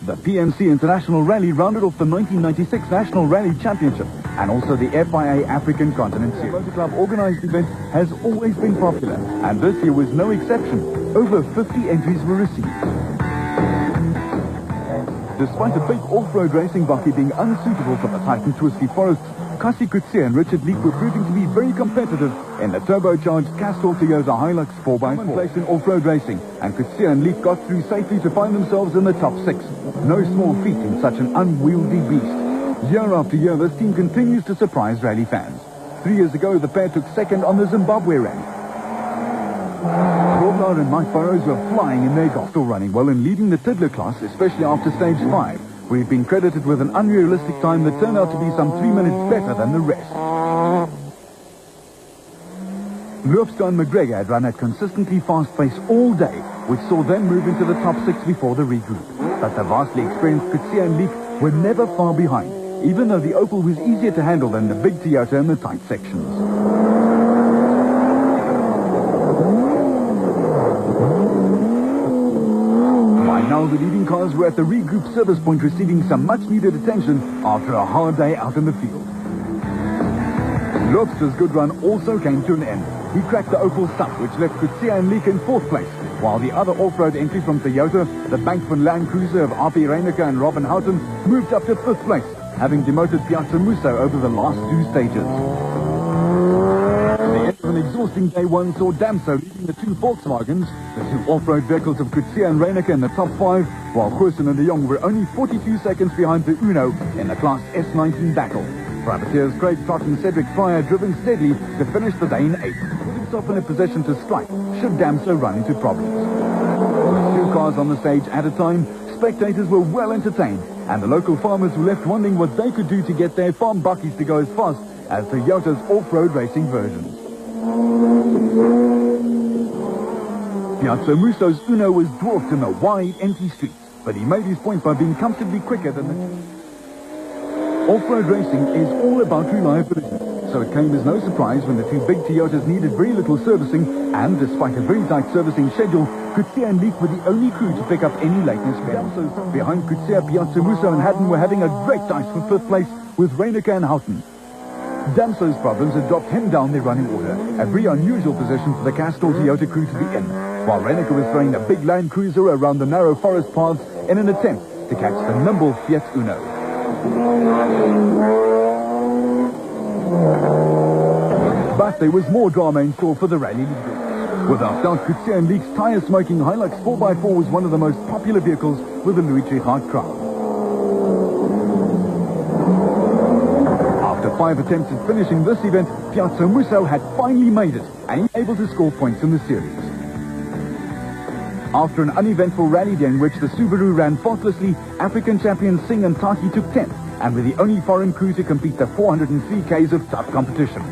The PMC International Rally rounded off the 1996 National Rally Championship and also the FIA African Continent Series. The Motor Club organised event has always been popular, and this year was no exception. Over 50 entries were received. Despite a big off-road racing bakkie being unsuitable for the tight and twisty forests, Kasi Kutsia and Richard Leek were proving to be very competitive in the turbocharged Castrol Toyota Hilux 4x4. Place in off-road racing, and Kutsia and Leek got through safely to find themselves in the top 6. No small feat in such an unwieldy beast. Year after year, this team continues to surprise rally fans. 3 years ago, the pair took second on the Zimbabwe rally. Robbler and Mike Burrows were flying in their golf, still running well and leading the Tiddler class, especially after stage 5. We've been credited with an unrealistic time that turned out to be some 3 minutes better than the rest. Loopstar and McGregor had run at consistently fast pace all day, which saw them move into the top 6 before the regroup. But the vastly experienced Kutsia and Leek were never far behind, even though the Opel was easier to handle than the big Toyota in the tight sections. Now the leading cars were at the regroup service point receiving some much-needed attention after a hard day out in the field. Loopstar's good run also came to an end. He cracked the Opel stump, which left Kutsia and Leek in 4th place, while the other off-road entry from Toyota, the Bankman Land Cruiser of R.P. Reyneke and Robin Houghton, moved up to 5th place, having demoted Piazza Musso over the last 2 stages. The end of an exhausting day 1 saw Damso leading the 2 Volkswagens, the 2 off-road vehicles of Kutsia and Reyneke in the top 5, while Goosen and de Jong were only 42 seconds behind the Uno in the Class S19 battle. Privateers Craig Trott and Cedric Fryer driven steadily to finish the day in 8th, put himself in a position to strike should Damso run into problems. With 2 cars on the stage at a time, spectators were well entertained, and the local farmers were left wondering what they could do to get their farm bakkies to go as fast as Toyota's off-road racing versions. Piazza Musso's Uno was dwarfed in the wide, empty streets, but he made his point by being comfortably quicker than the... Off-road racing is all about reliability, so it came as no surprise when the 2 big Toyotas needed very little servicing, and despite a very tight servicing schedule, Kutsia and Leek were the only crew to pick up any lateness. Behind Kutsia, Piazza Musso and Haddon were having a great dice for 5th place with Reyneke and Houghton. Damso's problems had dropped him down their running order, a very unusual position for the Castrol Toyota crew to be in, while Reyneke was throwing a big Land Cruiser around the narrow forest paths in an attempt to catch the nimble Fiat Uno. But there was more drama in store for the rally leaders. Without doubt, Kutsia and Leek's tire-smoking Hilux 4x4 was one of the most popular vehicles with the Louis Trichardt crowd. After 5 attempts at finishing this event, Piazza Musso had finally made it and able to score points in the series. After an uneventful rally day in which the Subaru ran faultlessly, African champions Singh and Taki took 10th and were the only foreign crew to compete the 403 Ks of tough competition.